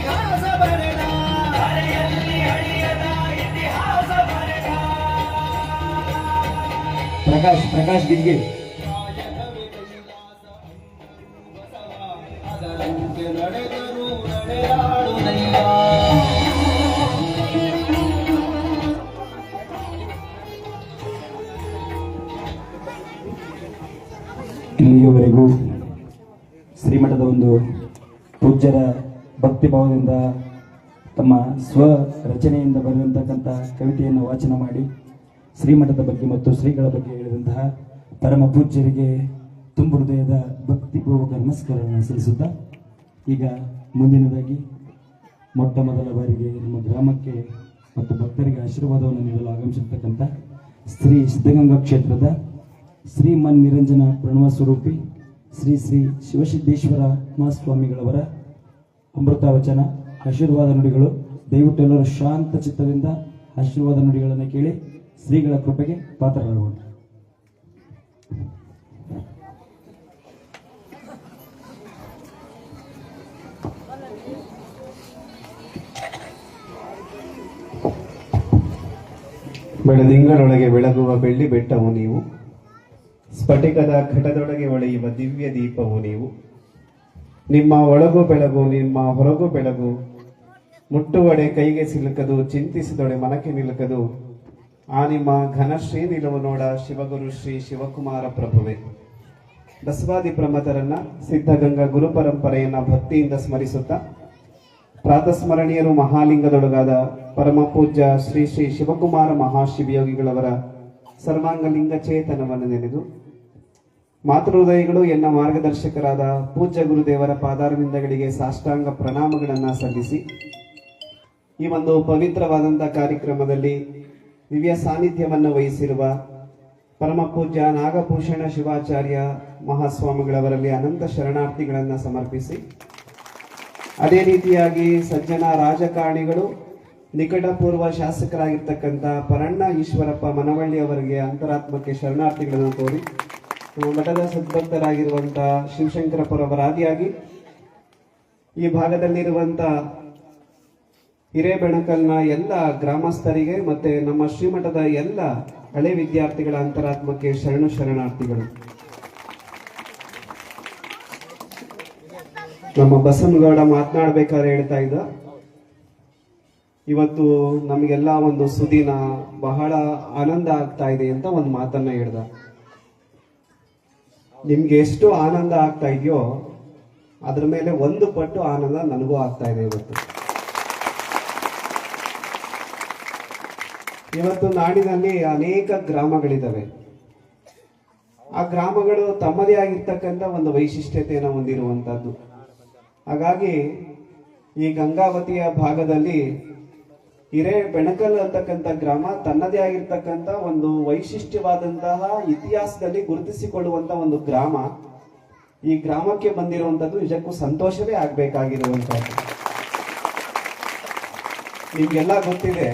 ಇತಿಹಾಸ ಬರೆದ ಹಳೆಯಲ್ಲಿ ಅಳಿಯದ ಇತಿಹಾಸ ಬರೆದ ಪ್ರಕಾಶ್ ಗಿರ್ಗೆ ಅದರಂತೆ ನಡೆದರು ನಡೆದಾಡುವುದಯ್ಯ. ಇಲ್ಲಿಯವರೆಗೂ ಶ್ರೀಮಠದ ಒಂದು ಪೂಜ್ಯರ ಭಕ್ತಿಭಾವದಿಂದ ತಮ್ಮ ಸ್ವ ರಚನೆಯಿಂದ ಬರೆದಿರತಕ್ಕಂಥ ಕವಿತೆಯನ್ನು ವಾಚನ ಮಾಡಿ ಶ್ರೀಮಠದ ಬಗ್ಗೆ ಮತ್ತು ಶ್ರೀಗಳ ಬಗ್ಗೆ ಹೇಳಿದಂತಹ ಪರಮ ಪೂಜ್ಯರಿಗೆ ತುಂಬು ಹೃದಯದ ಭಕ್ತಿಪೂರ್ವಕ ನಮಸ್ಕಾರವನ್ನು ಸಲ್ಲಿಸುತ್ತಾ ಈಗ ಮುಂದಿನದಾಗಿ ಮೊಟ್ಟ ಮೊದಲ ಬಾರಿಗೆ ನಮ್ಮ ಗ್ರಾಮಕ್ಕೆ ಮತ್ತು ಭಕ್ತರಿಗೆ ಆಶೀರ್ವಾದವನ್ನು ನೀಡಲು ಆಗಮಿಸಿರ್ತಕ್ಕಂಥ ಶ್ರೀ ಸಿದ್ಧಗಂಗಾ ಕ್ಷೇತ್ರದ ಶ್ರೀಮನ್ ನಿರಂಜನ ಪ್ರಣವ ಸ್ವರೂಪಿ ಶ್ರೀ ಶ್ರೀ ಶಿವಸಿದ್ದೇಶ್ವರ ಮಹಾಸ್ವಾಮಿಗಳವರ ಅಮೃತಾವಚನ ಆಶೀರ್ವಾದ ನುಡಿಗಳು. ದಯವಿಟ್ಟು ಎಲ್ಲರೂ ಶಾಂತ ಚಿತ್ತದಿಂದ ಆಶೀರ್ವಾದ ನುಡಿಗಳನ್ನು ಕೇಳಿ ಶ್ರೀಗಳ ಕೃಪೆಗೆ ಪಾತ್ರರಾಗೋಣ. ಬೆಳದಿಂಗಳೊಳಗೆ ಬೆಳಗುವ ಬೆಳ್ಳಿ ಬೆಟ್ಟವು ನೀವು, ಸ್ಫಟಿಕದ ಘಟದೊಳಗೆ ಒಳೆಯುವ ದಿವ್ಯ ದೀಪವು ನೀವು. ನಿಮ್ಮ ಒಳಗು ಬೆಳಗು ನಿಮ್ಮ ಹೊರಗು ಬೆಳಗು, ಮುಟ್ಟುವಡೆ ಕೈಗೆ ಸಿಲುಕದು ಚಿಂತಿಸಿದೊಡೆ ಮನಕ್ಕೆ ನಿಲುಕದು. ಆ ನಿಮ್ಮ ಘನಶ್ರೀ ನಿಲುವು ನೋಡ ಶಿವಗುರು ಶ್ರೀ ಶಿವಕುಮಾರ ಪ್ರಭುವೆ. ಬಸವಾದಿ ಪ್ರಮಥರನ್ನ ಸಿದ್ಧಗಂಗಾ ಗುರು ಪರಂಪರೆಯನ್ನ ಭಕ್ತಿಯಿಂದ ಸ್ಮರಿಸುತ್ತಾ ಪ್ರಾತಸ್ಮರಣೀಯರು ಮಹಾಲಿಂಗದೊಳಗಾದ ಪರಮ ಪೂಜ್ಯ ಶ್ರೀ ಶ್ರೀ ಶಿವಕುಮಾರ ಮಹಾಶಿವಯೋಗಿಗಳವರ ಸರ್ವಾಂಗಲಿಂಗ ಚೇತನವನ್ನು ನೆನೆದು ಮಾತೃಹೃದಯಗಳು ಎನ್ನ ಮಾರ್ಗದರ್ಶಕರಾದ ಪೂಜ್ಯ ಗುರುದೇವರ ಪಾದಾರವಿಂದಗಳಿಗೆ ಸಾಷ್ಟಾಂಗ ಪ್ರಣಾಮಗಳನ್ನು ಸಲ್ಲಿಸಿ ಈ ಒಂದು ಪವಿತ್ರವಾದಂತಹ ಕಾರ್ಯಕ್ರಮದಲ್ಲಿ ದಿವ್ಯ ಸಾನ್ನಿಧ್ಯವನ್ನು ವಹಿಸಿರುವ ಪರಮ ಪೂಜ್ಯ ನಾಗಭೂಷಣ ಶಿವಾಚಾರ್ಯ ಮಹಾಸ್ವಾಮಿಗಳವರಲ್ಲಿ ಅನಂತ ಶರಣಾರ್ಥಿಗಳನ್ನು ಸಮರ್ಪಿಸಿ, ಅದೇ ರೀತಿಯಾಗಿ ಸಜ್ಜನ ರಾಜಕಾರಣಿಗಳು ನಿಕಟಪೂರ್ವ ಶಾಸಕರಾಗಿರ್ತಕ್ಕಂಥ ಪರಣ್ಣ ಈಶ್ವರಪ್ಪ ಮನವಳ್ಳಿ ಅವರಿಗೆ ಅಂತರಾತ್ಮಕ್ಕೆ ಶರಣಾರ್ಥಿಗಳನ್ನು ತೋರಿ ನಮ್ಮ ಮಠದ ಸದ್ಭಕ್ತರಾಗಿರುವಂತಹ ಶಿವಶಂಕರಪ್ಪರವರ ಆದಿಯಾಗಿ ಈ ಭಾಗದಲ್ಲಿರುವಂತ ಹಿರೇಬೆಣಕಲ್ನ ಎಲ್ಲ ಗ್ರಾಮಸ್ಥರಿಗೆ ಮತ್ತೆ ನಮ್ಮ ಶ್ರೀಮಠದ ಎಲ್ಲ ಹಳೆ ವಿದ್ಯಾರ್ಥಿಗಳ ಅಂತರಾತ್ಮಕ್ಕೆ ಶರಣಾರ್ಥಿಗಳು. ನಮ್ಮ ಬಸವನಗೌಡ ಮಾತನಾಡ್ಬೇಕಾದ್ರೆ ಹೇಳ್ತಾ ಇದ್ದ, ಇವತ್ತು ನಮಗೆಲ್ಲ ಒಂದು ಸುದಿನ ಬಹಳ ಆನಂದ ಆಗ್ತಾ ಇದೆ ಅಂತ ಒಂದು ಮಾತನ್ನ ಹೇಳ್ದ. ನಿಮ್ಗೆ ಎಷ್ಟು ಆನಂದ ಆಗ್ತಾ ಇದೆಯೋ ಅದ್ರ ಮೇಲೆ ಒಂದು ಪಟ್ಟು ಆನಂದ ನನಗೂ ಆಗ್ತಾ ಇದೆ. ಇವತ್ತು ನಾಡಿನಲ್ಲಿ ಅನೇಕ ಗ್ರಾಮಗಳಿದ್ದಾವೆ. ಆ ಗ್ರಾಮಗಳು ತಮ್ಮದೇ ಆಗಿರ್ತಕ್ಕಂಥ ಒಂದು ವೈಶಿಷ್ಟ್ಯತೆಯನ್ನು ಹೊಂದಿರುವಂತದ್ದು. ಹಾಗಾಗಿ ಈ ಗಂಗಾವತಿಯ ಭಾಗದಲ್ಲಿ ಹಿರೇಬೆಣಕಲ್ ಅಂತಕ್ಕಂಥ ಗ್ರಾಮ ತನ್ನದೇ ಆಗಿರ್ತಕ್ಕಂಥ ಒಂದು ವೈಶಿಷ್ಟ್ಯವಾದಂತಹ ಇತಿಹಾಸದಲ್ಲಿ ಗುರುತಿಸಿಕೊಳ್ಳುವಂತ ಒಂದು ಗ್ರಾಮ. ಈ ಗ್ರಾಮಕ್ಕೆ ಬಂದಿರುವಂತದ್ದು ನಿಜಕ್ಕೂ ಸಂತೋಷವೇ ಆಗ್ಬೇಕಾಗಿರುವಂತದ್ದು. ನಿಮ್ಗೆಲ್ಲ ಗೊತ್ತಿದೆ,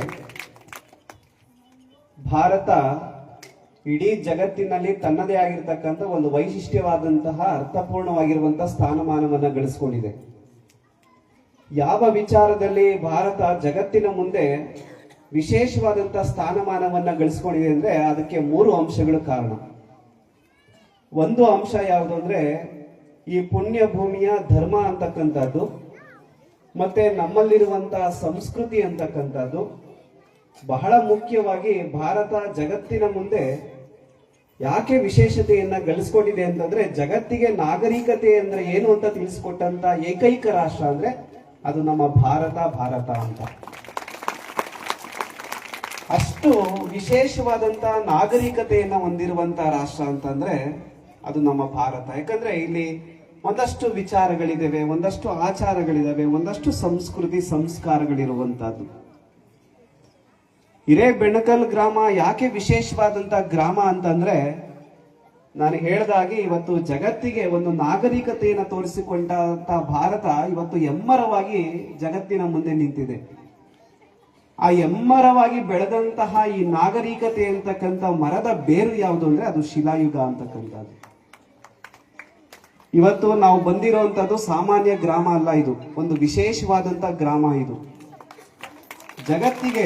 ಭಾರತ ಇಡೀ ಜಗತ್ತಿನಲ್ಲಿ ತನ್ನದೇ ಆಗಿರ್ತಕ್ಕಂಥ ಒಂದು ವೈಶಿಷ್ಟ್ಯವಾದಂತಹ ಅರ್ಥಪೂರ್ಣವಾಗಿರುವಂತಹ ಸ್ಥಾನಮಾನವನ್ನ ಗಳಿಸಿಕೊಂಡಿದೆ. ಯಾವ ವಿಚಾರದಲ್ಲಿ ಭಾರತ ಜಗತ್ತಿನ ಮುಂದೆ ವಿಶೇಷವಾದಂತಹ ಸ್ಥಾನಮಾನವನ್ನ ಗಳಿಸ್ಕೊಂಡಿದೆ ಅಂದ್ರೆ ಅದಕ್ಕೆ 3 ಅಂಶಗಳು ಕಾರಣ. ಒಂದು ಅಂಶ ಯಾವುದು ಅಂದ್ರೆ ಈ ಪುಣ್ಯ ಭೂಮಿಯ ಧರ್ಮ ಅಂತಕ್ಕಂಥದ್ದು, ಮತ್ತೆ ನಮ್ಮಲ್ಲಿರುವಂತಹ ಸಂಸ್ಕೃತಿ ಅಂತಕ್ಕಂಥದ್ದು. ಬಹಳ ಮುಖ್ಯವಾಗಿ ಭಾರತ ಜಗತ್ತಿನ ಮುಂದೆ ಯಾಕೆ ವಿಶೇಷತೆಯನ್ನ ಗಳಿಸ್ಕೊಂಡಿದೆ ಅಂತಂದ್ರೆ, ಜಗತ್ತಿಗೆ ನಾಗರಿಕತೆ ಅಂದ್ರೆ ಏನು ಅಂತ ತಿಳಿಸ್ಕೊಟ್ಟಂತ ಏಕೈಕ ರಾಷ್ಟ್ರ ಅಂದ್ರೆ ಅದು ನಮ್ಮ ಭಾರತ ಅಂತ. ಅಷ್ಟು ವಿಶೇಷವಾದಂತ ನಾಗರಿಕತೆಯನ್ನ ಹೊಂದಿರುವಂತಹ ರಾಷ್ಟ್ರ ಅಂತಂದ್ರೆ ಅದು ನಮ್ಮ ಭಾರತ. ಯಾಕಂದ್ರೆ ಇಲ್ಲಿ ಒಂದಷ್ಟು ವಿಚಾರಗಳಿದಾವೆ, ಒಂದಷ್ಟು ಆಚಾರಗಳಿದಾವೆ, ಒಂದಷ್ಟು ಸಂಸ್ಕೃತಿ ಸಂಸ್ಕಾರಗಳಿರುವಂತಹದ್ದು. ಹಿರೇಬೆಣಕಲ್ ಗ್ರಾಮ ಯಾಕೆ ವಿಶೇಷವಾದಂತ ಗ್ರಾಮ ಅಂತಂದ್ರೆ, ನಾನು ಹೇಳಿದಾಗೆ ಇವತ್ತು ಜಗತ್ತಿಗೆ ಒಂದು ನಾಗರಿಕತೆಯನ್ನು ತೋರಿಸಿಕೊಂಡಂತ ಭಾರತ ಇವತ್ತು ಎಮ್ಮರವಾಗಿ ಜಗತ್ತಿನ ಮುಂದೆ ನಿಂತಿದೆ. ಆ ಎಮ್ಮರವಾಗಿ ಬೆಳೆದಂತಹ ಈ ನಾಗರಿಕತೆ ಅಂತಕ್ಕಂಥ ಮರದ ಬೇರು ಯಾವುದು ಅಂದ್ರೆ ಅದು ಶಿಲಾಯುಗ ಅಂತಕ್ಕಂಥದ್ದು. ಇವತ್ತು ನಾವು ಬಂದಿರುವಂತದ್ದು ಸಾಮಾನ್ಯ ಗ್ರಾಮ ಅಲ್ಲ, ಇದು ಒಂದು ವಿಶೇಷವಾದಂತ ಗ್ರಾಮ. ಇದು ಜಗತ್ತಿಗೆ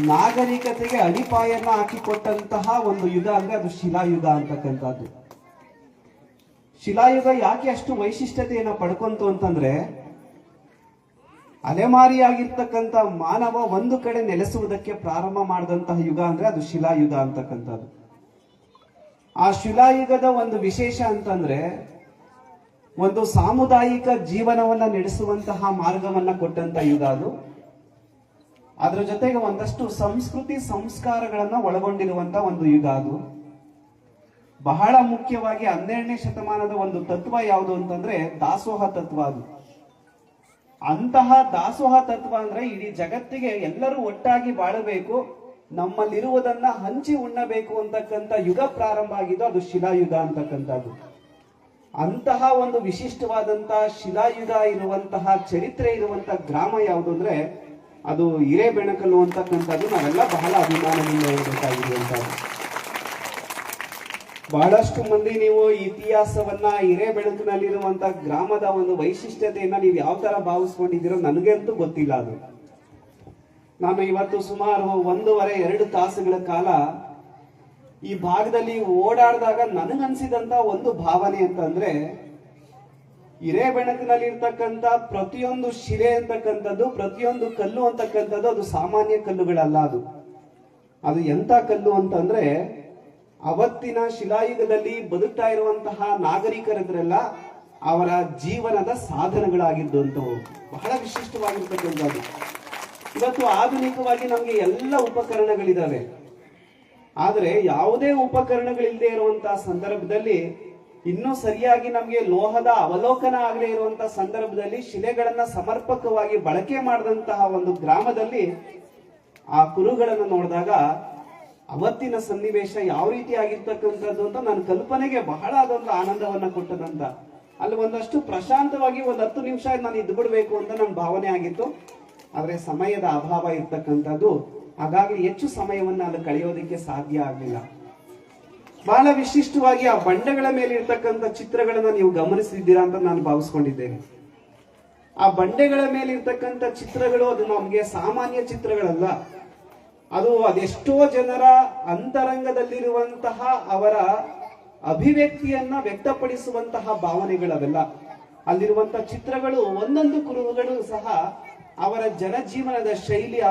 ನಾಗರಿಕತೆಗೆ ಅಡಿಪಾಯನ್ನ ಹಾಕಿಕೊಟ್ಟಂತಹ ಒಂದು ಯುಗ ಅಂದ್ರೆ ಅದು ಶಿಲಾಯುಗ ಅಂತಕ್ಕಂಥದ್ದು. ಶಿಲಾಯುಗ ಯಾಕೆ ಅಷ್ಟು ವೈಶಿಷ್ಟ್ಯತೆಯನ್ನ ಪಡ್ಕೊಂತು ಅಂತಂದ್ರೆ, ಅಲೆಮಾರಿಯಾಗಿರ್ತಕ್ಕಂಥ ಮಾನವ ಒಂದು ಕಡೆ ನೆಲೆಸುವುದಕ್ಕೆ ಪ್ರಾರಂಭ ಮಾಡಿದಂತಹ ಯುಗ ಅಂದ್ರೆ ಅದು ಶಿಲಾಯುಗ ಅಂತಕ್ಕಂಥದ್ದು. ಆ ಶಿಲಾಯುಗದ ಒಂದು ವಿಶೇಷ ಅಂತಂದ್ರೆ, ಒಂದು ಸಾಮುದಾಯಿಕ ಜೀವನವನ್ನ ನಡೆಸುವಂತಹ ಮಾರ್ಗವನ್ನ ಕೊಟ್ಟಂತ ಯುಗ ಅದು. ಅದರ ಜೊತೆಗೆ ಒಂದಷ್ಟು ಸಂಸ್ಕೃತಿ ಸಂಸ್ಕಾರಗಳನ್ನ ಒಳಗೊಂಡಿರುವಂತ ಒಂದು ಯುಗ ಅದು. ಬಹಳ ಮುಖ್ಯವಾಗಿ 12ನೇ ಶತಮಾನದ ಒಂದು ತತ್ವ ಯಾವುದು ಅಂತಂದ್ರೆ ದಾಸೋಹ ತತ್ವ ಅದು. ಅಂತಹ ದಾಸೋಹ ತತ್ವ ಅಂದ್ರೆ ಇಡೀ ಜಗತ್ತಿಗೆ ಎಲ್ಲರೂ ಒಟ್ಟಾಗಿ ಬಾಳಬೇಕು, ನಮ್ಮಲ್ಲಿರುವುದನ್ನ ಹಂಚಿ ಉಣ್ಣಬೇಕು ಅಂತಕ್ಕಂಥ ಯುಗ ಪ್ರಾರಂಭ ಆಗಿದ್ದು ಅದು ಶಿಲಾಯುಗ ಅಂತಕ್ಕಂಥದ್ದು. ಅಂತಹ ಒಂದು ವಿಶಿಷ್ಟವಾದಂತಹ ಶಿಲಾಯುಗ ಇರುವಂತಹ ಚರಿತ್ರೆ ಇರುವಂತಹ ಗ್ರಾಮ ಯಾವುದು ಅಂದ್ರೆ ಅದು ಹಿರೇಬೆಣಕಲ್ಲು ಅಂತಕ್ಕಂಥದ್ದು. ನಾವೆಲ್ಲ ಬಹಳ ಅಭಿಮಾನದಿಂದ ಹೇಳಬೇಕಾಗಿರುವಂತದ್ದು. ಬಹಳಷ್ಟು ಮಂದಿ ನೀವು ಇತಿಹಾಸವನ್ನ ಹಿರೇಬೆಣಕಿನಲ್ಲಿರುವಂತ ಗ್ರಾಮದ ಒಂದು ವೈಶಿಷ್ಟ್ಯತೆಯನ್ನ ನೀವು ಯಾವ ತರ ಭಾವಿಸ್ಕೊಂಡಿದ್ದೀರೋ ನನಗಂತೂ ಗೊತ್ತಿಲ್ಲ ಅದು. ನಾನು ಇವತ್ತು ಸುಮಾರು 1.5-2 ತಾಸುಗಳ ಕಾಲ ಈ ಭಾಗದಲ್ಲಿ ಓಡಾಡಿದಾಗ ನನಗನ್ಸಿದಂತ ಒಂದು ಭಾವನೆ ಅಂತಂದ್ರೆ, ಹಿರೇಬೆಣಕಿನಲ್ಲಿ ಇರ್ತಕ್ಕಂಥ ಪ್ರತಿಯೊಂದು ಶಿಲೆ ಅಂತಕ್ಕಂಥದ್ದು, ಪ್ರತಿಯೊಂದು ಕಲ್ಲು ಅಂತಕ್ಕಂಥದ್ದು ಅದು ಸಾಮಾನ್ಯ ಕಲ್ಲುಗಳಲ್ಲ. ಅದು ಎಂತ ಕಲ್ಲು ಅಂತಂದ್ರೆ, ಅವತ್ತಿನ ಶಿಲಾಯುಗದಲ್ಲಿ ಬದುಕ್ತಾ ಇರುವಂತಹ ನಾಗರಿಕರಿದ್ರೆಲ್ಲ ಅವರ ಜೀವನದ ಸಾಧನಗಳಾಗಿದ್ದು ಅಂತವು ಬಹಳ ವಿಶಿಷ್ಟವಾಗಿರ್ತಕ್ಕಂಥದ್ದು. ಇವತ್ತು ಆಧುನಿಕವಾಗಿ ನಮಗೆ ಎಲ್ಲ ಉಪಕರಣಗಳಿದಾವೆ, ಆದ್ರೆ ಯಾವುದೇ ಉಪಕರಣಗಳಿಲ್ಲದೆ ಇರುವಂತಹ ಸಂದರ್ಭದಲ್ಲಿ, ಇನ್ನೂ ಸರಿಯಾಗಿ ನಮಗೆ ಲೋಹದ ಅವಲೋಕನ ಆಗದೆ ಇರುವಂತಹ ಸಂದರ್ಭದಲ್ಲಿ ಶಿಲೆಗಳನ್ನ ಸಮರ್ಪಕವಾಗಿ ಬಳಕೆ ಮಾಡಿದಂತಹ ಒಂದು ಗ್ರಾಮದಲ್ಲಿ ಆ ಕುರುಗಳನ್ನು ನೋಡಿದಾಗ ಅವತ್ತಿನ ಸನ್ನಿವೇಶ ಯಾವ ರೀತಿ ಆಗಿರ್ತಕ್ಕಂಥದ್ದು ಅಂತ ನನ್ನ ಕಲ್ಪನೆಗೆ ಬಹಳ ಅದೊಂದು ಆನಂದವನ್ನ ಕೊಟ್ಟದಂತ. ಅಲ್ಲಿ ಒಂದಷ್ಟು ಪ್ರಶಾಂತವಾಗಿ 10 ನಿಮಿಷ ನಾನು ಇದ್ದು ಬಿಡ್ಬೇಕು ಅಂತ ನನ್ನ ಭಾವನೆ ಆಗಿತ್ತು. ಆದ್ರೆ ಸಮಯದ ಅಭಾವ ಇರ್ತಕ್ಕಂಥದ್ದು, ಹಾಗಾಗಿ ಹೆಚ್ಚು ಸಮಯವನ್ನ ಅಲ್ಲಿ ಕಳೆಯೋದಕ್ಕೆ ಸಾಧ್ಯ ಆಗಲಿಲ್ಲ. ಬಹಳ ವಿಶಿಷ್ಟವಾಗಿ ಆ ಬಂಡೆಗಳ ಮೇಲೆ ಇರ್ತಕ್ಕಂಥ ಚಿತ್ರಗಳನ್ನ ನೀವು ಗಮನಿಸಿದ್ದೀರಾ ಅಂತ ನಾನು ಭಾವಿಸ್ಕೊಂಡಿದ್ದೇನೆ. ಆ ಬಂಡೆಗಳ ಮೇಲೆ ಇರ್ತಕ್ಕಂಥ ಚಿತ್ರಗಳು ಅದು ನಮಗೆ ಸಾಮಾನ್ಯ ಚಿತ್ರಗಳಲ್ಲ, ಅದು ಅದೆಷ್ಟೋ ಜನರ ಅಂತರಂಗದಲ್ಲಿರುವಂತಹ ಅವರ ಅಭಿವ್ಯಕ್ತಿಯನ್ನ ವ್ಯಕ್ತಪಡಿಸುವಂತಹ ಭಾವನೆಗಳವೆಲ್ಲ. ಅಲ್ಲಿರುವಂತಹ ಚಿತ್ರಗಳು ಒಂದೊಂದು ಕುರುಹುಗಳು ಸಹ ಅವರ ಜನಜೀವನದ ಶೈಲಿ, ಆ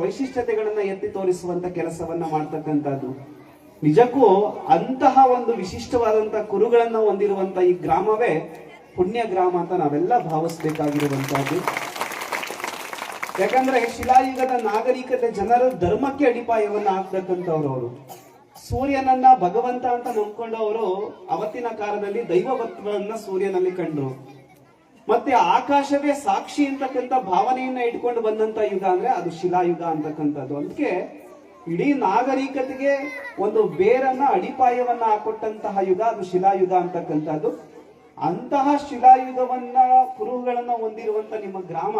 ವೈಶಿಷ್ಟ್ಯತೆಗಳನ್ನ ಎತ್ತಿ ತೋರಿಸುವಂತ ಕೆಲಸವನ್ನ ಮಾಡ್ತಕ್ಕಂಥದ್ದು. ನಿಜಕ್ಕೂ ಅಂತಹ ಒಂದು ವಿಶಿಷ್ಟವಾದಂತಹ ಕುರುಗಳನ್ನ ಹೊಂದಿರುವಂತ ಈ ಗ್ರಾಮವೇ ಪುಣ್ಯ ಗ್ರಾಮ ಅಂತ ನಾವೆಲ್ಲ ಭಾವಿಸ್ಬೇಕಾಗಿರುವಂತಹದ್ದು. ಯಾಕಂದ್ರೆ ಶಿಲಾಯುಗದ ನಾಗರಿಕತೆ ಜನರು ಧರ್ಮಕ್ಕೆ ಅಡಿಪಾಯವನ್ನ ಹಾಕ್ತಕ್ಕಂಥವ್ರು. ಅವರು ಸೂರ್ಯನನ್ನ ಭಗವಂತ ಅಂತ ನಂಬ್ಕೊಂಡವರು ಅವತ್ತಿನ ಕಾಲದಲ್ಲಿ ದೈವವತ್ವವನ್ನ ಸೂರ್ಯನಲ್ಲಿ ಕಂಡ್ರು. ಮತ್ತೆ ಆಕಾಶವೇ ಸಾಕ್ಷಿ ಅಂತಕ್ಕಂಥ ಭಾವನೆಯನ್ನ ಇಟ್ಕೊಂಡು ಬಂದಂತ ಯುಗ ಅಂದ್ರೆ ಅದು ಶಿಲಾಯುಗ ಅಂತಕ್ಕಂಥದ್ದು. ಅದಕ್ಕೆ ಇಡೀ ನಾಗರಿಕತೆಗೆ ಒಂದು ಬೇರನ್ನ ಅಡಿಪಾಯವನ್ನ ಹಾಕೊಟ್ಟಂತಹ ಯುಗ ಅದು ಶಿಲಾಯುಗ ಅಂತಕ್ಕಂಥದ್ದು. ಅಂತಹ ಶಿಲಾಯುಗವನ್ನ ಕುರುಹುಗಳನ್ನ ಹೊಂದಿರುವಂತ ನಿಮ್ಮ ಗ್ರಾಮ,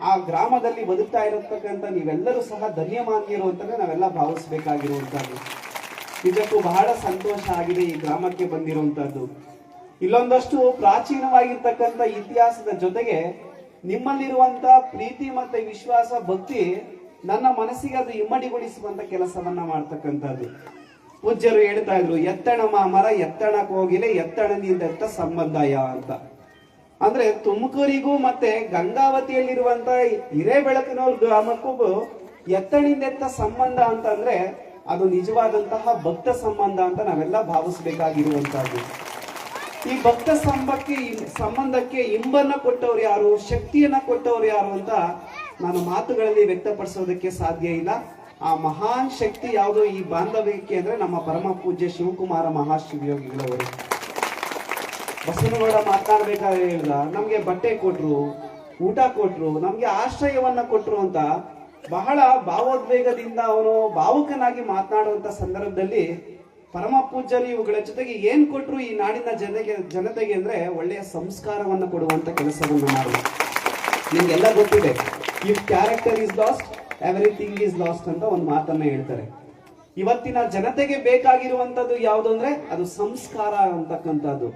ಆ ಗ್ರಾಮದಲ್ಲಿ ಬದುಕ್ತಾ ಇರತಕ್ಕಂಥ ನೀವೆಲ್ಲರೂ ಸಹ ಧನ್ಯಮಾನ್ಯರು ಅಂತಾನೆ ನಾವೆಲ್ಲ ಭಾವಿಸ್ಬೇಕಾಗಿರುವಂತದ್ದು. ನಿಜಕ್ಕೂ ಬಹಳ ಸಂತೋಷ ಆಗಿದೆ ಈ ಗ್ರಾಮಕ್ಕೆ ಬಂದಿರುವಂತದ್ದು. ಇಲ್ಲೊಂದಷ್ಟು ಪ್ರಾಚೀನವಾಗಿರ್ತಕ್ಕಂಥ ಇತಿಹಾಸದ ಜೊತೆಗೆ ನಿಮ್ಮಲ್ಲಿರುವಂತ ಪ್ರೀತಿ ಮತ್ತೆ ವಿಶ್ವಾಸ, ಭಕ್ತಿ ನನ್ನ ಮನಸ್ಸಿಗೆ ಅದು ಇಮ್ಮಡಿಗೊಳಿಸುವಂತ ಕೆಲಸವನ್ನ ಮಾಡ್ತಕ್ಕಂಥದ್ದು. ಪೂಜ್ಯರು ಹೇಳ್ತಾ ಇದ್ರು, ಎತ್ತಣ ಮಾಮರ ಎತ್ತಣಕ್ಕೆ ಹೋಗಿಲೆ ಎತ್ತಣನಿಂದ ಸಂಬಂಧಯ ಅಂತ. ಅಂದ್ರೆ ತುಮಕೂರಿಗೂ ಮತ್ತೆ ಗಂಗಾವತಿಯಲ್ಲಿರುವಂತ ಹಿರೇಬೆಳಕನೂರು ಗ್ರಾಮಕ್ಕೂ ಎತ್ತಣಿಂದೆತ್ತ ಸಂಬಂಧ ಅಂತಂದ್ರೆ ಅದು ನಿಜವಾದಂತಹ ಭಕ್ತ ಸಂಬಂಧ ಅಂತ ನಾವೆಲ್ಲ ಭಾವಿಸ್ಬೇಕಾಗಿರುವಂತಹದ್ದು. ಈ ಭಕ್ತ ಸಂಬಂಧಕ್ಕೆ ಇಂಬನ್ನ ಕೊಟ್ಟವ್ರು ಯಾರು, ಶಕ್ತಿಯನ್ನ ಕೊಟ್ಟವ್ರು ಯಾರು ಅಂತ ನಾನು ಮಾತುಗಳಲ್ಲಿ ವ್ಯಕ್ತಪಡಿಸೋದಕ್ಕೆ ಸಾಧ್ಯ ಇಲ್ಲ. ಆ ಮಹಾನ್ ಶಕ್ತಿ ಯಾವುದು ಈ ಬಾಂಧವ್ಯಕ್ಕೆ ಅಂದ್ರೆ ನಮ್ಮ ಪರಮ ಪೂಜ್ಯ ಶಿವಕುಮಾರ ಮಹಾಶಿವಯೋಗಿಗಳವರು. ಬಸವನಗೌಡ ಮಾತನಾಡ್ಬೇಕಾದ್ರೆ ಹೇಳ್ದ, ನಮ್ಗೆ ಬಟ್ಟೆ ಕೊಟ್ರು, ಊಟ ಕೊಟ್ರು, ನಮ್ಗೆ ಆಶ್ರಯವನ್ನ ಕೊಟ್ರು ಅಂತ ಬಹಳ ಭಾವೋದ್ವೇಗದಿಂದ ಅವನು ಭಾವುಕನಾಗಿ ಮಾತನಾಡುವಂತ ಸಂದರ್ಭದಲ್ಲಿ ಪರಮ ಪೂಜ್ಯರು ಇವುಗಳ ಜೊತೆಗೆ ಏನ್ ಕೊಟ್ರು ಈ ನಾಡಿನ ಜನತೆಗೆ ಅಂದ್ರೆ ಒಳ್ಳೆಯ ಸಂಸ್ಕಾರವನ್ನು ಕೊಡುವಂತ ಕೆಲಸವನ್ನು ಮಾಡಿ. ನಿಮ್ಗೆಲ್ಲ ಗೊತ್ತಿದೆ, if character is last everything is last ಅಂತ ಒಂದು ಮಾತನ್ನ ಹೇಳ್ತಾರೆ. ಇವತ್ತಿನ ಜನತೆಗೆ ಬೇಕಾಗಿರುವಂತದ್ದು ಯಾವುದು ಅಂದ್ರೆ ಅದು ಸಂಸ್ಕಾರ ಅಂತಕ್ಕಂಥದ್ದು.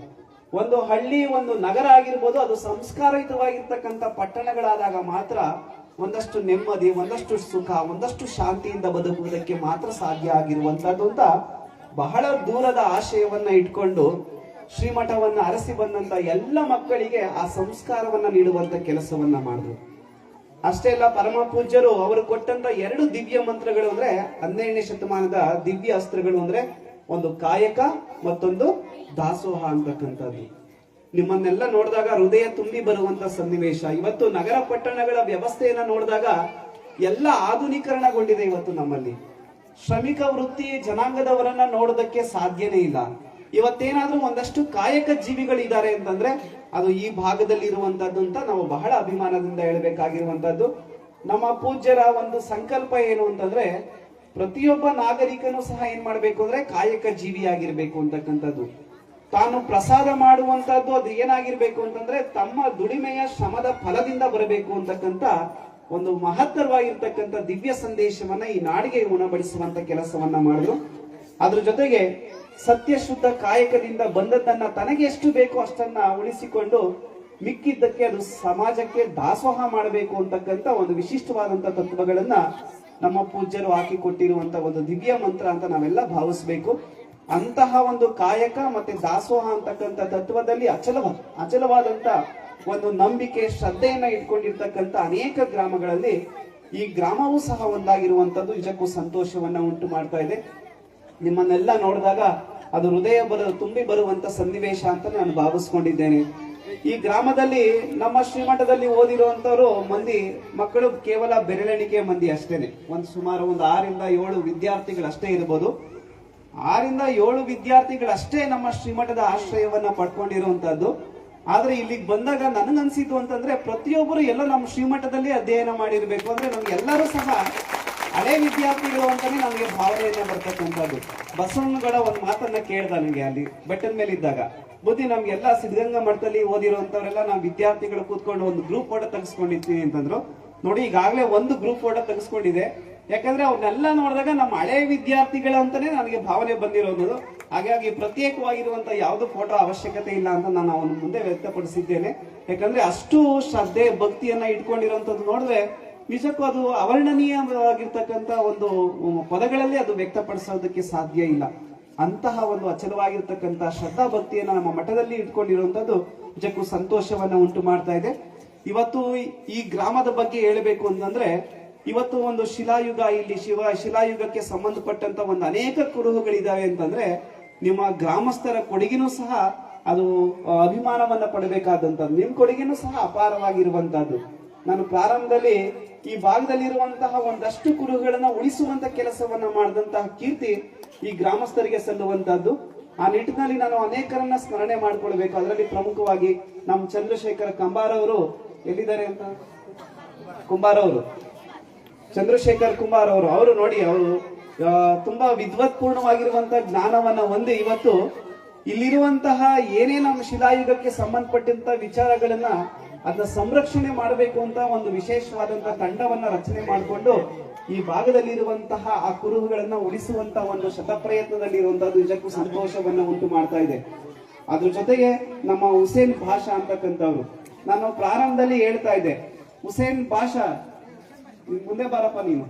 ಒಂದು ಹಳ್ಳಿ, ಒಂದು ನಗರ ಆಗಿರ್ಬೋದು, ಅದು ಸಂಸ್ಕಾರಯುತವಾಗಿರ್ತಕ್ಕಂಥ ಪಟ್ಟಣಗಳಾದಾಗ ಮಾತ್ರ ಒಂದಷ್ಟು ನೆಮ್ಮದಿ, ಒಂದಷ್ಟು ಸುಖ, ಒಂದಷ್ಟು ಶಾಂತಿಯಿಂದ ಬದುಕುವುದಕ್ಕೆ ಮಾತ್ರ ಸಾಧ್ಯ ಆಗಿರುವಂತದ್ದು ಅಂತ ಬಹಳ ದೂರದ ಆಶಯವನ್ನ ಇಟ್ಕೊಂಡು ಶ್ರೀಮಠವನ್ನ ಅರಸಿ ಬಂದಂತ ಎಲ್ಲ ಮಕ್ಕಳಿಗೆ ಆ ಸಂಸ್ಕಾರವನ್ನ ನೀಡುವಂತ ಕೆಲಸವನ್ನ ಮಾಡಿದ್ರು. ಅಷ್ಟೇ ಅಲ್ಲ, ಪರಮ ಪೂಜ್ಯರು ಅವರು ಕೊಟ್ಟಂತ 2 ದಿವ್ಯ ಮಂತ್ರಗಳು ಅಂದ್ರೆ 12ನೇ ಶತಮಾನದ ದಿವ್ಯ ಅಸ್ತ್ರಗಳು ಅಂದ್ರೆ ಒಂದು ಕಾಯಕ, ಮತ್ತೊಂದು ದಾಸೋಹ ಅಂತಕ್ಕಂಥದ್ದು. ನಿಮ್ಮನ್ನೆಲ್ಲ ನೋಡಿದಾಗ ಹೃದಯ ತುಂಬಿ ಬರುವಂತ ಸನ್ನಿವೇಶ. ಇವತ್ತು ನಗರ ಪಟ್ಟಣಗಳ ವ್ಯವಸ್ಥೆಯನ್ನ ನೋಡಿದಾಗ ಎಲ್ಲ ಆಧುನೀಕರಣಗೊಂಡಿದೆ. ಇವತ್ತು ನಮ್ಮಲ್ಲಿ ಶ್ರಮಿಕ ವೃತ್ತಿ ಜನಾಂಗದವರನ್ನ ನೋಡೋದಕ್ಕೆ ಸಾಧ್ಯನೇ ಇಲ್ಲ. ಇವತ್ತೇನಾದ್ರೂ ಒಂದಷ್ಟು ಕಾಯಕ ಜೀವಿಗಳಿದ್ದಾರೆ ಅಂತಂದ್ರೆ ಅದು ಈ ಭಾಗದಲ್ಲಿ ಇರುವಂತದ್ದು ಅಂತ ನಾವು ಬಹಳ ಅಭಿಮಾನದಿಂದ ಹೇಳಬೇಕಾಗಿರುವಂತದ್ದು. ನಮ್ಮ ಪೂಜ್ಯರ ಒಂದು ಸಂಕಲ್ಪ ಏನು ಅಂತಂದ್ರೆ ಪ್ರತಿಯೊಬ್ಬ ನಾಗರಿಕನು ಸಹ ಏನ್ ಮಾಡ್ಬೇಕು ಅಂದ್ರೆ ಕಾಯಕ ಜೀವಿಯಾಗಿರ್ಬೇಕು ಅಂತಕ್ಕಂಥದ್ದು. ತಾನು ಪ್ರಸಾದ ಮಾಡುವಂತದ್ದು ಅದು ಏನಾಗಿರ್ಬೇಕು ಅಂತಂದ್ರೆ ತಮ್ಮ ದುಡಿಮೆಯ ಶ್ರಮದ ಫಲದಿಂದ ಬರಬೇಕು ಅಂತಕ್ಕಂಥ ಒಂದು ಮಹತ್ತರವಾಗಿರ್ತಕ್ಕಂಥ ದಿವ್ಯ ಸಂದೇಶವನ್ನ ಈ ನಾಡಿಗೆ ಉಣಬಡಿಸುವಂತ ಕೆಲಸವನ್ನ ಮಾಡಿದ್ರು. ಅದ್ರ ಜೊತೆಗೆ ಸತ್ಯ ಶುದ್ಧ ಕಾಯಕದಿಂದ ಬಂದದ್ದನ್ನ ತನಗೆ ಎಷ್ಟು ಬೇಕೋ ಅಷ್ಟನ್ನ ಉಳಿಸಿಕೊಂಡು ಮಿಕ್ಕಿದ್ದಕ್ಕೆ ಅದು ಸಮಾಜಕ್ಕೆ ದಾಸೋಹ ಮಾಡಬೇಕು ಅಂತಕ್ಕಂಥ ಒಂದು ವಿಶಿಷ್ಟವಾದಂತ ತತ್ವಗಳನ್ನ ನಮ್ಮ ಪೂಜ್ಯರು ಹಾಕಿಕೊಟ್ಟಿರುವಂತ ಒಂದು ದಿವ್ಯ ಮಂತ್ರ ಅಂತ ನಾವೆಲ್ಲ ಭಾವಿಸ್ಬೇಕು. ಅಂತಹ ಒಂದು ಕಾಯಕ ಮತ್ತೆ ದಾಸೋಹ ಅಂತಕ್ಕಂಥ ತತ್ವದಲ್ಲಿ ಅಚಲವಾದಂತ ಒಂದು ನಂಬಿಕೆ, ಶ್ರದ್ಧೆಯನ್ನ ಇಟ್ಕೊಂಡಿರ್ತಕ್ಕಂಥ ಅನೇಕ ಗ್ರಾಮಗಳಲ್ಲಿ ಈ ಗ್ರಾಮವೂ ಸಹ ಒಂದಾಗಿರುವಂತದ್ದು ನಿಜಕ್ಕೂ ಸಂತೋಷವನ್ನ ಉಂಟು ಮಾಡ್ತಾ ಇದೆ. ನಿಮ್ಮನ್ನೆಲ್ಲ ನೋಡಿದಾಗ ಅದು ಹೃದಯ ತುಂಬಿ ಬರುವಂತ ಸನ್ನಿವೇಶ ಅಂತ ನಾನು ಭಾವಿಸ್ಕೊಂಡಿದ್ದೇನೆ. ಈ ಗ್ರಾಮದಲ್ಲಿ ನಮ್ಮ ಶ್ರೀಮಠದಲ್ಲಿ ಓದಿರುವಂತವರು ಮಂದಿ ಮಕ್ಕಳು ಕೇವಲ ಬೆರಳೆಣಿಕೆ ಮಂದಿ ಅಷ್ಟೇನೆ. ಸುಮಾರು ಒಂದು 6 ರಿಂದ 7 ವಿದ್ಯಾರ್ಥಿಗಳಷ್ಟೇ ಇರ್ಬೋದು. 6 ರಿಂದ 7 ವಿದ್ಯಾರ್ಥಿಗಳಷ್ಟೇ ನಮ್ಮ ಶ್ರೀಮಠದ ಆಶ್ರಯವನ್ನ ಪಡ್ಕೊಂಡಿರುವಂತದ್ದು. ಆದ್ರೆ ಇಲ್ಲಿಗೆ ಬಂದಾಗ ನನಗನ್ಸಿದ್ದು ಅಂತಂದ್ರೆ ಪ್ರತಿಯೊಬ್ಬರು ಎಲ್ಲ ನಮ್ಮ ಶ್ರೀಮಠದಲ್ಲಿ ಅಧ್ಯಯನ ಮಾಡಿರ್ಬೇಕು. ಅಂದ್ರೆ ನಮ್ಗೆಲ್ಲರೂ ಸಹ ಹಳೆ ವಿದ್ಯಾರ್ಥಿಗಳು ಅಂತಾನೆ ನಮಗೆ ಭಾವನೆಯನ್ನ ಬರ್ತಕ್ಕಂಥದ್ದು. ಬಸವಣ್ಣಗಳ ಒಂದು ಮಾತನ್ನ ಕೇಳ್ದ ನನಗೆ ಅಲ್ಲಿ ಬೆಟ್ಟದ ಮೇಲೆ ಇದ್ದಾಗ, ಬುದ್ಧಿ ನಮ್ಗೆಲ್ಲ ಸಿದ್ಧಗಂಗಾ ಮಠದಲ್ಲಿ ಓದಿರುವಂತವರೆಲ್ಲ ನಾವು ವಿದ್ಯಾರ್ಥಿಗಳು ಕೂತ್ಕೊಂಡು ಒಂದು ಗ್ರೂಪ್ ಫೋಟೋ ತೆಗೆಸ್ಕೊಂಡಿರ್ತೀವಿ ಅಂತಂದ್ರು. ನೋಡಿ, ಈಗಾಗಲೇ ಒಂದು ಗ್ರೂಪ್ ಫೋಟೋ ತೆಗೆಸ್ಕೊಂಡಿದೆ. ಯಾಕಂದ್ರೆ ಅವ್ರನ್ನೆಲ್ಲ ನೋಡಿದಾಗ ನಮ್ಮ ಹಳೆ ವಿದ್ಯಾರ್ಥಿಗಳ ಅಂತಾನೆ ನನಗೆ ಭಾವನೆ ಬಂದಿರೋದು. ಹಾಗಾಗಿ ಪ್ರತ್ಯೇಕವಾಗಿರುವಂತ ಯಾವ್ದು ಫೋಟೋ ಅವಶ್ಯಕತೆ ಇಲ್ಲ ಅಂತ ನಾನು ಅವನ ಮುಂದೆ ವ್ಯಕ್ತಪಡಿಸಿದ್ದೇನೆ. ಯಾಕಂದ್ರೆ ಅಷ್ಟು ಶ್ರದ್ಧೆ ಭಕ್ತಿಯನ್ನ ಇಟ್ಕೊಂಡಿರುವಂತದ್ದು ನೋಡಿದ್ರೆ ನಿಜಕ್ಕೂ ಅದು ಅವರ್ಣನೀಯವಾಗಿರ್ತಕ್ಕಂಥ ಒಂದು ಪದಗಳಲ್ಲಿ ಅದು ವ್ಯಕ್ತಪಡಿಸೋದಕ್ಕೆ ಸಾಧ್ಯ ಇಲ್ಲ. ಅಂತಹ ಒಂದು ಅಚಲವಾಗಿರ್ತಕ್ಕಂಥ ಶ್ರದ್ಧಾ ಭಕ್ತಿಯನ್ನ ನಮ್ಮ ಮಠದಲ್ಲಿ ಇಟ್ಕೊಂಡಿರುವಂತದ್ದು ನಿಜಕ್ಕೂ ಸಂತೋಷವನ್ನ ಉಂಟು ಮಾಡ್ತಾ ಇದೆ. ಇವತ್ತು ಈ ಗ್ರಾಮದ ಬಗ್ಗೆ ಹೇಳಬೇಕು ಅಂತಂದ್ರೆ ಇವತ್ತು ಒಂದು ಶಿಲಾಯುಗ, ಇಲ್ಲಿ ಶಿಲಾಯುಗಕ್ಕೆ ಸಂಬಂಧಪಟ್ಟಂತ ಒಂದು ಅನೇಕ ಕುರುಹುಗಳಿದಾವೆ ಅಂತಂದ್ರೆ ನಿಮ್ಮ ಗ್ರಾಮಸ್ಥರ ಕೊಡುಗೆನೂ ಸಹ ಅದು ಅಭಿಮಾನವನ್ನ ಪಡಬೇಕಾದಂತದ್ದು. ನಿಮ್ ಕೊಡುಗೆನೂ ಸಹ ಅಪಾರವಾಗಿರುವಂತಹದ್ದು. ನಾನು ಪ್ರಾರಂಭದಲ್ಲಿ ಈ ಭಾಗದಲ್ಲಿರುವಂತಹ ಒಂದಷ್ಟು ಕುರುಹುಗಳನ್ನ ಉಳಿಸುವಂತ ಕೆಲಸವನ್ನ ಮಾಡಿದಂತಹ ಕೀರ್ತಿ ಈ ಗ್ರಾಮಸ್ಥರಿಗೆ ಸಲ್ಲುವಂತಹದ್ದು. ಆ ನಿಟ್ಟಿನಲ್ಲಿ ನಾನು ಅನೇಕರನ್ನ ಸ್ಮರಣೆ ಮಾಡ್ಕೊಳ್ಬೇಕು. ಅದರಲ್ಲಿ ಪ್ರಮುಖವಾಗಿ ನಮ್ಮ ಚಂದ್ರಶೇಖರ ಕುಂಬಾರ್ ಅವರು ಎಲ್ಲಿದ್ದಾರೆ ಅಂತ, ಚಂದ್ರಶೇಖರ್ ಕುಂಬಾರ್ ಅವರು ನೋಡಿ, ಅವರು ತುಂಬಾ ವಿದ್ವತ್ಪೂರ್ಣವಾಗಿರುವಂತಹ ಜ್ಞಾನವನ್ನ ಹೊಂದಿ ಇವತ್ತು ಇಲ್ಲಿರುವಂತಹ ಏನೇ ನಮ್ಮ ಶಿಲಾಯುಗಕ್ಕೆ ಸಂಬಂಧಪಟ್ಟಂತ ವಿಚಾರಗಳನ್ನ ಅದನ್ನ ಸಂರಕ್ಷಣೆ ಮಾಡಬೇಕು ಅಂತ ಒಂದು ವಿಶೇಷವಾದಂತಹ ತಂಡವನ್ನ ರಚನೆ ಮಾಡಿಕೊಂಡು ಈ ಭಾಗದಲ್ಲಿರುವಂತಹ ಆ ಕುರುಹುಗಳನ್ನ ಉಳಿಸುವಂತ ಒಂದು ಶತಪ್ರಯತ್ನದಲ್ಲಿ ಇರುವಂತದ್ದು ನಿಜಕ್ಕೂ ಸಂತೋಷವನ್ನ ಉಂಟು ಮಾಡ್ತಾ ಇದೆ. ಅದ್ರ ಜೊತೆಗೆ ನಮ್ಮ ಹುಸೇನ್ ಭಾಷಾ ಅಂತಕ್ಕಂಥವ್ರು, ನಾನು ಪ್ರಾರಂಭದಲ್ಲಿ ಹೇಳ್ತಾ ಇದ್ದೆ, ಹುಸೇನ್ ಭಾಷಾ ಮುಂದೆ ಬಾರಪ್ಪ ನೀನು.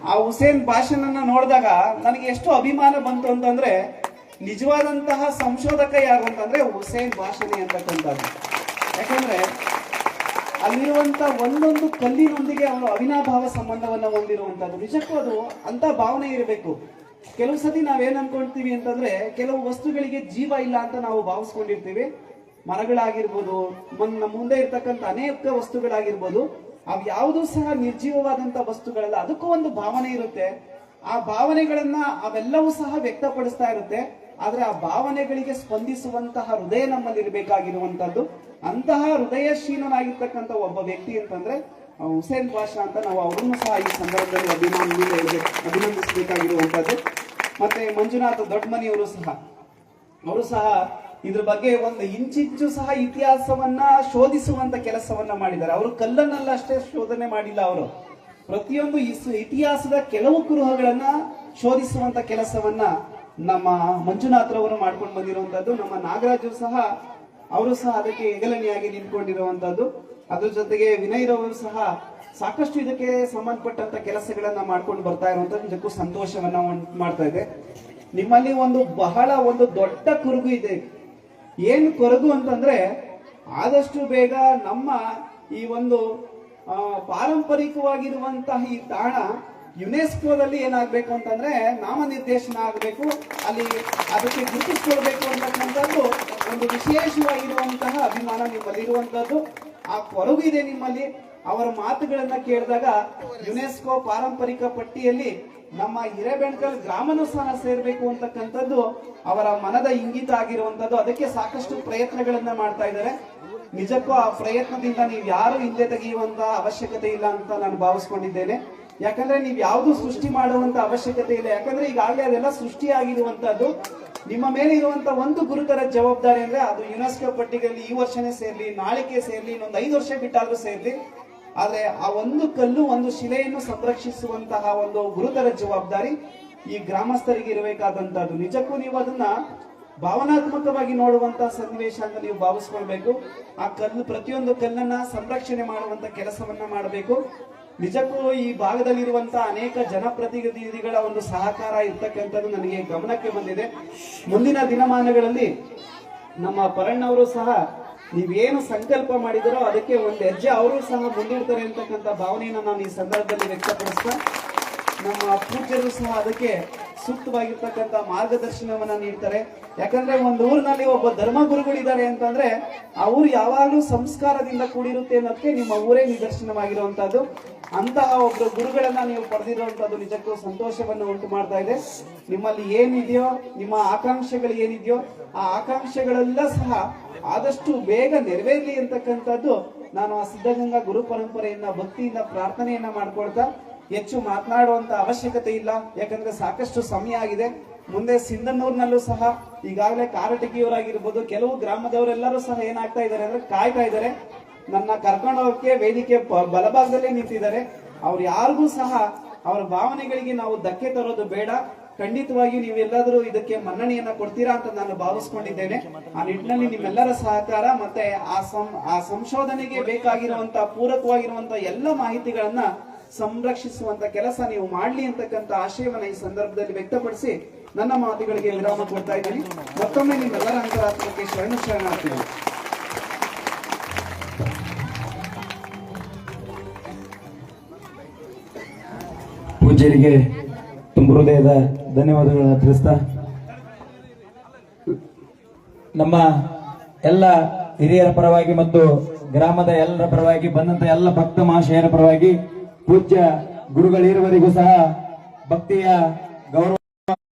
ಆ ಹುಸೇನ್ ಭಾಷಣನ್ನ ನೋಡಿದಾಗ ನನಗೆ ಎಷ್ಟು ಅಭಿಮಾನ ಬಂತು ಅಂತಂದ್ರೆ ನಿಜವಾದಂತಹ ಸಂಶೋಧಕ ಯಾರು ಅಂತಂದ್ರೆ ಹುಸೇನ್ ಭಾಷಣೆ ಅಂತಕ್ಕಂಥದ್ದು. ಯಾಕಂದ್ರೆ ಅಲ್ಲಿರುವಂತ ಒಂದೊಂದು ಕಲ್ಲಿನೊಂದಿಗೆ ಅವರು ಅವಿನಾಭಾವ ಸಂಬಂಧವನ್ನ ಹೊಂದಿರುವಂತದ್ದು. ನಿಜಕ್ಕೂ ಅದು ಅಂತ ಭಾವನೆ ಇರಬೇಕು. ಕೆಲವು ಸತಿ ನಾವೇನ್ ಅನ್ಕೊಳ್ತೀವಿ ಅಂತಂದ್ರೆ ಕೆಲವು ವಸ್ತುಗಳಿಗೆ ಜೀವ ಇಲ್ಲ ಅಂತ ನಾವು ಭಾವಿಸ್ಕೊಂಡಿರ್ತೀವಿ. ಮರಗಳಾಗಿರ್ಬೋದು, ನಮ್ಮ ಮುಂದೆ ಇರ್ತಕ್ಕಂಥ ಅನೇಕ ವಸ್ತುಗಳಾಗಿರ್ಬೋದು, ಅವು ಯಾವುದೂ ಸಹ ನಿರ್ಜೀವವಾದಂತ ವಸ್ತುಗಳಲ್ಲ. ಅದಕ್ಕೂ ಒಂದು ಭಾವನೆ ಇರುತ್ತೆ. ಆ ಭಾವನೆಗಳನ್ನ ಅವೆಲ್ಲವೂ ಸಹ ವ್ಯಕ್ತಪಡಿಸ್ತಾ ಇರುತ್ತೆ. ಆದ್ರೆ ಆ ಭಾವನೆಗಳಿಗೆ ಸ್ಪಂದಿಸುವಂತಹ ಹೃದಯ ನಮ್ಮಲ್ಲಿ ಇರಬೇಕಾಗಿರುವಂತದ್ದು. ಅಂತಹ ಹೃದಯಶೀಲನಾಗಿರ್ತಕ್ಕಂಥ ಒಬ್ಬ ವ್ಯಕ್ತಿ ಅಂತಂದ್ರೆ ಹುಸೇನ್ ಭಾಷಾ ಅಂತ ನಾವು ಅವರನ್ನು ಸಹ ಈ ಸಂದರ್ಭದಲ್ಲಿ ಅಭಿನಂದಿಸಬೇಕಾಗಿರುವಂತದ್ದು. ಮತ್ತೆ ಮಂಜುನಾಥ ದೊಡ್ಡಮನಿಯವರು ಸಹ ಅವರು ಸಹ ಇದ್ರ ಬಗ್ಗೆ ಒಂದು ಇಂಚಿಂಚು ಸಹ ಇತಿಹಾಸವನ್ನ ಶೋಧಿಸುವಂತ ಕೆಲಸವನ್ನ ಮಾಡಿದ್ದಾರೆ. ಅವರು ಕಲ್ಲನ್ನೆಲ್ಲ ಅಷ್ಟೇ ಶೋಧನೆ ಮಾಡಿಲ್ಲ, ಅವರು ಪ್ರತಿಯೊಂದು ಇತಿಹಾಸದ ಕೆಲವು ಕುರುಹುಗಳನ್ನ ಶೋಧಿಸುವಂತ ಕೆಲಸವನ್ನ ನಮ್ಮ ಮಂಜುನಾಥ್ರವರು ಮಾಡ್ಕೊಂಡು ಬಂದಿರುವಂತದ್ದು. ನಮ್ಮ ನಾಗರಾಜು ಸಹ ಅವರು ಸಹ ಅದಕ್ಕೆ ಹೆಗಲಣಿಯಾಗಿ ನಿಂತ್ಕೊಂಡಿರುವಂತದ್ದು. ಅದ್ರ ಜೊತೆಗೆ ವಿನಯ್ರವರು ಸಹ ಸಾಕಷ್ಟು ಇದಕ್ಕೆ ಸಂಬಂಧಪಟ್ಟಂತ ಕೆಲಸಗಳನ್ನ ಮಾಡ್ಕೊಂಡು ಬರ್ತಾ ಇರುವಂತದ್ದು ನಿಜಕ್ಕೂ ಸಂತೋಷವನ್ನ ಮಾಡ್ತಾ ಇದೆ. ನಿಮ್ಮಲ್ಲಿ ಬಹಳ ದೊಡ್ಡ ಕುರುಗು ಇದೆ. ಏನು ಕೊರಗು ಅಂತಂದ್ರೆ ಆದಷ್ಟು ಬೇಗ ನಮ್ಮ ಈ ಪಾರಂಪರಿಕವಾಗಿರುವಂತಹ ಈ ತಾಣ ಯುನೆಸ್ಕೋದಲ್ಲಿ ಏನಾಗಬೇಕು ಅಂತಂದ್ರೆ ನಾಮನಿರ್ದೇಶನ ಆಗಬೇಕು, ಅಲ್ಲಿ ಅದಕ್ಕೆ ಗುರುತಿಸ್ಕೊಳ್ಬೇಕು ಅಂತಕ್ಕಂಥದ್ದು ವಿಶೇಷವಾಗಿರುವಂತಹ ಅಭಿಮಾನ ನಿಮ್ಮಲ್ಲಿ ಇರುವಂತದ್ದು. ಆ ಕೊರಗು ಇದೆ ನಿಮ್ಮಲ್ಲಿ. ಅವರ ಮಾತುಗಳನ್ನ ಕೇಳಿದಾಗ ಯುನೆಸ್ಕೋ ಪಾರಂಪರಿಕ ಪಟ್ಟಿಯಲ್ಲಿ ನಮ್ಮ ಹಿರೇಬೆಣಕಲ್ ಗ್ರಾಮನೂ ಸಹ ಸೇರ್ಬೇಕು ಅಂತಕ್ಕಂಥದ್ದು ಅವರ ಮನದ ಇಂಗಿತ ಆಗಿರುವಂತದ್ದು. ಅದಕ್ಕೆ ಸಾಕಷ್ಟು ಪ್ರಯತ್ನಗಳನ್ನ ಮಾಡ್ತಾ ಇದ್ದಾರೆ. ನಿಜಕ್ಕೂ ಆ ಪ್ರಯತ್ನದಿಂದ ನೀವು ಯಾರು ಹಿಂದೆ ತೆಗೆಯುವಂತ ಅವಶ್ಯಕತೆ ಇಲ್ಲ ಅಂತ ನಾನು ಭಾವಿಸ್ಕೊಂಡಿದ್ದೇನೆ. ಯಾಕಂದ್ರೆ ನೀವು ಯಾವುದು ಸೃಷ್ಟಿ ಮಾಡುವಂತ ಅವಶ್ಯಕತೆ ಇಲ್ಲ. ಯಾಕಂದ್ರೆ ಈಗಾಗಲೇ ಅದೆಲ್ಲ ಸೃಷ್ಟಿಯಾಗಿರುವಂತದ್ದು. ನಿಮ್ಮ ಮೇಲೆ ಇರುವಂತ ಒಂದು ಗುರುತರ ಜವಾಬ್ದಾರಿ ಅಂದ್ರೆ ಅದು ಯುನೆಸ್ಕೋ ಪಟ್ಟಿಗೆಯಲ್ಲಿ ಈ ವರ್ಷನೇ ಸೇರ್ಲಿ, ನಾಳೆಗೆ ಸೇರ್ಲಿ, ಇನ್ನೊಂದು 5 ವರ್ಷ ಬಿಟ್ಟಾದ್ರೂ ಸೇರ್ಲಿ, ಆದ್ರೆ ಆ ಒಂದು ಶಿಲೆಯನ್ನು ಸಂರಕ್ಷಿಸುವಂತಹ ಗುರುತರ ಜವಾಬ್ದಾರಿ ಈ ಗ್ರಾಮಸ್ಥರಿಗೆ ಇರಬೇಕಾದಂತದ್ದು. ನಿಜಕ್ಕೂ ನೀವು ಅದನ್ನ ಭಾವನಾತ್ಮಕವಾಗಿ ನೋಡುವಂತಹ ಸನ್ನಿವೇಶ ಅಂತ ನೀವು ಭಾವಿಸ್ಕೊಳ್ಬೇಕು. ಆ ಪ್ರತಿಯೊಂದು ಕಲ್ಲನ್ನ ಸಂರಕ್ಷಣೆ ಮಾಡುವಂತ ಕೆಲಸವನ್ನ ಮಾಡಬೇಕು. ನಿಜಕ್ಕೂ ಈ ಭಾಗದಲ್ಲಿರುವಂತಹ ಅನೇಕ ಜನಪ್ರತಿನಿಧಿಗಳ ಸಹಕಾರ ಇರ್ತಕ್ಕಂಥದ್ದು ನನಗೆ ಗಮನಕ್ಕೆ ಬಂದಿದೆ. ಮುಂದಿನ ದಿನಮಾನಗಳಲ್ಲಿ ನಮ್ಮ ಪರಣ್ಣವರು ಸಹ ನೀವೇನು ಸಂಕಲ್ಪ ಮಾಡಿದರೋ ಅದಕ್ಕೆ ಒಂದು ಹೆಜ್ಜೆ ಅವರು ಸಹ ಮುಂದಿಡ್ತಾರೆ ಅಂತಕ್ಕಂಥ ಭಾವನೆಯನ್ನು ನಾನು ಈ ಸಂದರ್ಭದಲ್ಲಿ ವ್ಯಕ್ತಪಡಿಸ್ತಾ, ನಮ್ಮ ಪೂಜ್ಯರು ಸಹ ಅದಕ್ಕೆ ಸೂಕ್ತವಾಗಿರ್ತಕ್ಕಂಥ ಮಾರ್ಗದರ್ಶನವನ್ನ ನೀಡ್ತಾರೆ. ಯಾಕಂದ್ರೆ ಒಂದು ಊರಿನಲ್ಲಿ ಒಬ್ಬ ಧರ್ಮಗುರುಗಳಿದ್ದಾರೆ ಅಂತಂದ್ರೆ ಆ ಊರು ಯಾವಾಗಲೂ ಸಂಸ್ಕಾರದಿಂದ ಕೂಡಿರುತ್ತೆ ಅನ್ನೋದಕ್ಕೆ ನಿಮ್ಮ ಊರೇ ನಿದರ್ಶನವಾಗಿರುವಂತದ್ದು. ಅಂತಹ ಒಬ್ಬರು ಗುರುಗಳನ್ನ ನೀವು ಪಡೆದಿರುವಂತದ್ದು ನಿಜಕ್ಕೂ ಸಂತೋಷವನ್ನು ಉಂಟು ಮಾಡ್ತಾ ಇದೆ. ನಿಮ್ಮಲ್ಲಿ ಏನಿದೆಯೋ, ನಿಮ್ಮ ಆಕಾಂಕ್ಷೆಗಳು ಏನಿದೆಯೋ ಆ ಆಕಾಂಕ್ಷೆಗಳೆಲ್ಲ ಸಹ ಆದಷ್ಟು ಬೇಗ ನೆರವೇರಲಿ ಅಂತಕ್ಕಂಥದ್ದು ನಾನು ಆ ಸಿದ್ಧಗಂಗಾ ಗುರು ಪರಂಪರೆಯನ್ನ ಭಕ್ತಿಯಿಂದ ಪ್ರಾರ್ಥನೆಯನ್ನ ಮಾಡ್ಕೊಳ್ತಾ ಹೆಚ್ಚು ಮಾತನಾಡುವಂತ ಅವಶ್ಯಕತೆ ಇಲ್ಲ. ಯಾಕಂದ್ರೆ ಸಾಕಷ್ಟು ಸಮಯ ಆಗಿದೆ. ಮುಂದೆ ಸಿಂಧನೂರ್ನಲ್ಲೂ ಸಹ ಈಗಾಗಲೇ ಕಾರಟಗಿಯವರಾಗಿರ್ಬೋದು, ಕೆಲವು ಗ್ರಾಮದವರೆಲ್ಲರೂ ಸಹ ಏನಾಗ್ತಾ ಇದ್ದಾರೆ ಅಂದ್ರೆ ಕಾಯ್ತಾ ಇದ್ದಾರೆ. ನನ್ನ ಕರ್ಕೊಂಡು ಹೋಗಕ್ಕೆ ವೇದಿಕೆ ಬಲಭಾಗದಲ್ಲೇ ನಿಂತಿದ್ದಾರೆ. ಅವ್ರು ಯಾರಿಗೂ ಸಹ ಅವರ ಭಾವನೆಗಳಿಗೆ ನಾವು ಧಕ್ಕೆ ತರೋದು ಬೇಡ. ಖಂಡಿತವಾಗಿ ನೀವೆಲ್ಲಾದ್ರೂ ಇದಕ್ಕೆ ಮನ್ನಣೆಯನ್ನ ಕೊಡ್ತೀರಾ ಅಂತ ನಾನು ಭಾವಿಸ್ಕೊಂಡಿದ್ದೇನೆ. ಆ ನಿಟ್ಟಿನಲ್ಲಿ ನಿಮ್ಮೆಲ್ಲರ ಸಹಕಾರ ಮತ್ತೆ ಆ ಸಂಶೋಧನೆಗೆ ಬೇಕಾಗಿರುವಂತಹ ಪೂರಕವಾಗಿರುವಂತಹ ಎಲ್ಲ ಮಾಹಿತಿಗಳನ್ನ ಸಂರಕ್ಷಿಸುವಂತ ಕೆಲಸ ನೀವು ಮಾಡ್ಲಿ ಅಂತಕ್ಕಂಥ ಆಶಯವನ್ನ ಈ ಸಂದರ್ಭದಲ್ಲಿ ವ್ಯಕ್ತಪಡಿಸಿ ನನ್ನ ಮಾತುಗಳಿಗೆ ವಿರಾಮ ಕೊಡ್ತಾ ಇದ್ದೀನಿ. ಮತ್ತೊಮ್ಮೆ ನಿಮ್ಮೆಲ್ಲರ ಅಂತರಾತ್ಮಕ್ಕೆ ಶರಣಾರ್ಥಿಗಳು. ಪೂಜ್ಯರಿಗೆ ತುಂಬ ಹೃದಯದ ಧನ್ಯವಾದಗಳನ್ನು ತಿಳಿಸ್ತಾ, ನಮ್ಮ ಎಲ್ಲ ಹಿರಿಯರ ಪರವಾಗಿ ಮತ್ತು ಗ್ರಾಮದ ಎಲ್ಲರ ಪರವಾಗಿ ಬಂದಂತ ಎಲ್ಲ ಭಕ್ತ ಮಹಾಶಯರ ಪರವಾಗಿ ಪೂಜ್ಯ ಗುರುಗಳಿರುವವರಿಗೂ ಸಹ ಭಕ್ತಿಯ ಗೌರವ